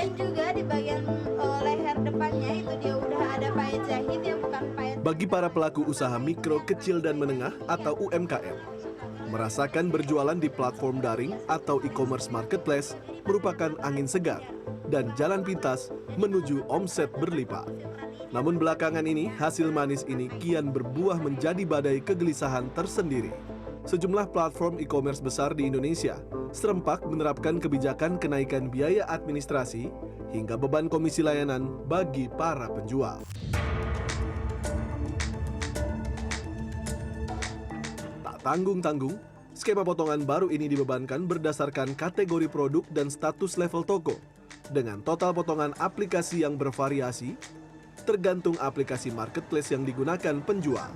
Selain juga di bagian leher depannya itu dia udah ada pahit jahit yang bukan pahit. Bagi para pelaku usaha mikro, kecil, dan menengah atau UMKM, merasakan berjualan di platform daring atau e-commerce marketplace merupakan angin segar dan jalan pintas menuju omset berlipat. Namun belakangan ini, hasil manis ini kian berbuah menjadi badai kegelisahan tersendiri. Sejumlah platform e-commerce besar di Indonesia serempak menerapkan kebijakan kenaikan biaya administrasi hingga beban komisi layanan bagi para penjual. Tak tanggung-tanggung, skema potongan baru ini dibebankan berdasarkan kategori produk dan status level toko, dengan total potongan aplikasi yang bervariasi, tergantung aplikasi marketplace yang digunakan penjual.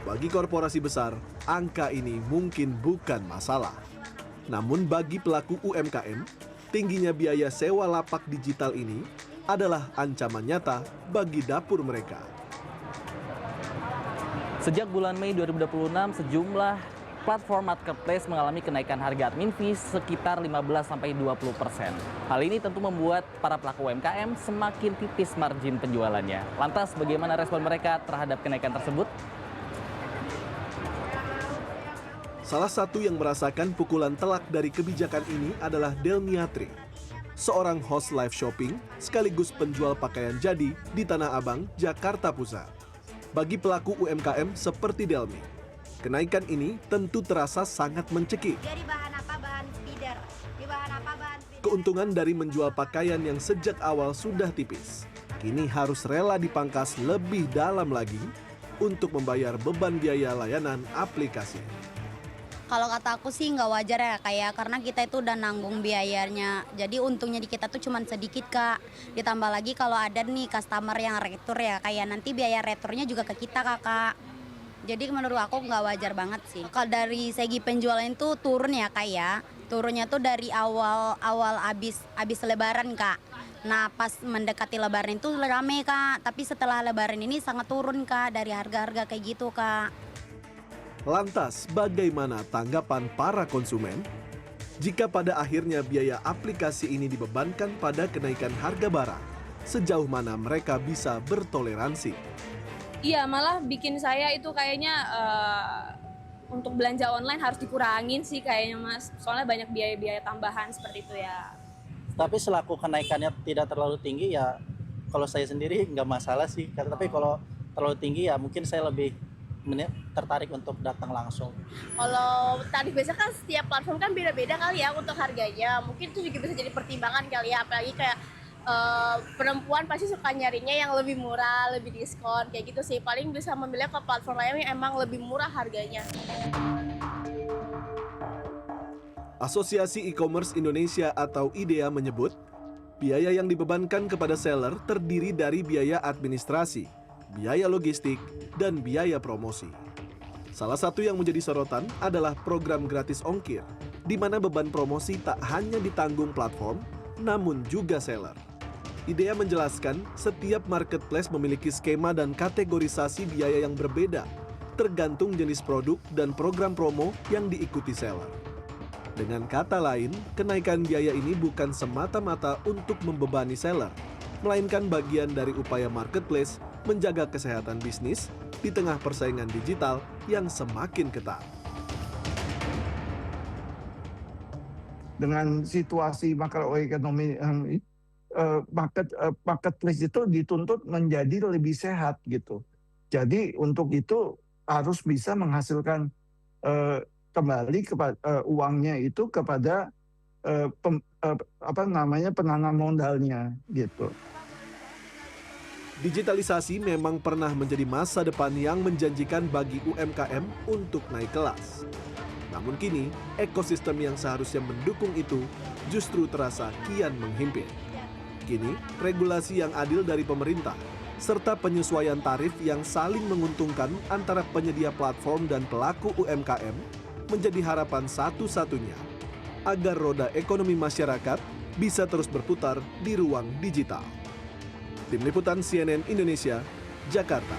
Bagi korporasi besar, angka ini mungkin bukan masalah. Namun bagi pelaku UMKM, tingginya biaya sewa lapak digital ini adalah ancaman nyata bagi dapur mereka. Sejak bulan Mei 2026, sejumlah platform marketplace mengalami kenaikan harga admin fees sekitar 15-20%. Hal ini tentu membuat para pelaku UMKM semakin tipis margin penjualannya. Lantas bagaimana respon mereka terhadap kenaikan tersebut? Salah satu yang merasakan pukulan telak dari kebijakan ini adalah Delmiatri, seorang host live shopping sekaligus penjual pakaian jadi di Tanah Abang, Jakarta Pusat. Bagi pelaku UMKM seperti Delmi, kenaikan ini tentu terasa sangat mencekik. Jadi bahan apa? Bahan feeder. Di bahan apa? Bahan feeder. Keuntungan dari menjual pakaian yang sejak awal sudah tipis, kini harus rela dipangkas lebih dalam lagi untuk membayar beban biaya layanan aplikasi. Kalau kata aku sih nggak wajar ya kayak karena kita itu udah nanggung biayanya. Jadi untungnya di kita tuh cuma sedikit Kak. Ditambah lagi kalau ada nih customer yang retur ya kayak nanti biaya returnya juga ke kita Kakak. Jadi menurut aku nggak wajar banget sih. Kalau dari segi penjualan itu turun ya Kak ya. Turunnya tuh dari awal abis Lebaran Kak. Nah pas mendekati Lebaran itu rame Kak. Tapi setelah Lebaran ini sangat turun Kak dari harga-harga kayak gitu Kak. Lantas, bagaimana tanggapan para konsumen? Jika pada akhirnya biaya aplikasi ini dibebankan pada kenaikan harga barang, sejauh mana mereka bisa bertoleransi? Iya, malah bikin saya itu kayaknya untuk belanja online harus dikurangin sih kayaknya Mas. Soalnya banyak biaya-biaya tambahan seperti itu ya. Tapi selaku kenaikannya tidak terlalu tinggi ya, kalau saya sendiri nggak masalah sih. Tapi kalau terlalu tinggi ya mungkin saya lebih tertarik untuk datang langsung. Kalau tarif biasa kan setiap platform kan beda-beda kali ya untuk harganya. Mungkin itu juga bisa jadi pertimbangan kali ya. Apalagi kayak perempuan pasti suka nyarinya yang lebih murah, lebih diskon kayak gitu sih. Paling bisa memilih ke platform lain yang emang lebih murah harganya. Asosiasi E-commerce Indonesia atau IDEA menyebut, biaya yang dibebankan kepada seller terdiri dari biaya administrasi, biaya logistik, dan biaya promosi. Salah satu yang menjadi sorotan adalah program gratis ongkir, di mana beban promosi tak hanya ditanggung platform, namun juga seller. IDEA menjelaskan setiap marketplace memiliki skema dan kategorisasi biaya yang berbeda, tergantung jenis produk dan program promo yang diikuti seller. Dengan kata lain, kenaikan biaya ini bukan semata-mata untuk membebani seller, melainkan bagian dari upaya marketplace menjaga kesehatan bisnis di tengah persaingan digital yang semakin ketat. Dengan situasi makroekonomi marketplace itu dituntut menjadi lebih sehat gitu. Jadi untuk itu harus bisa menghasilkan kembali kepada uangnya itu kepada penanam modalnya gitu. Digitalisasi memang pernah menjadi masa depan yang menjanjikan bagi UMKM untuk naik kelas. Namun kini, ekosistem yang seharusnya mendukung itu justru terasa kian menghimpit. Kini, regulasi yang adil dari pemerintah, serta penyesuaian tarif yang saling menguntungkan antara penyedia platform dan pelaku UMKM menjadi harapan satu-satunya agar roda ekonomi masyarakat bisa terus berputar di ruang digital. Tim Liputan CNN Indonesia, Jakarta.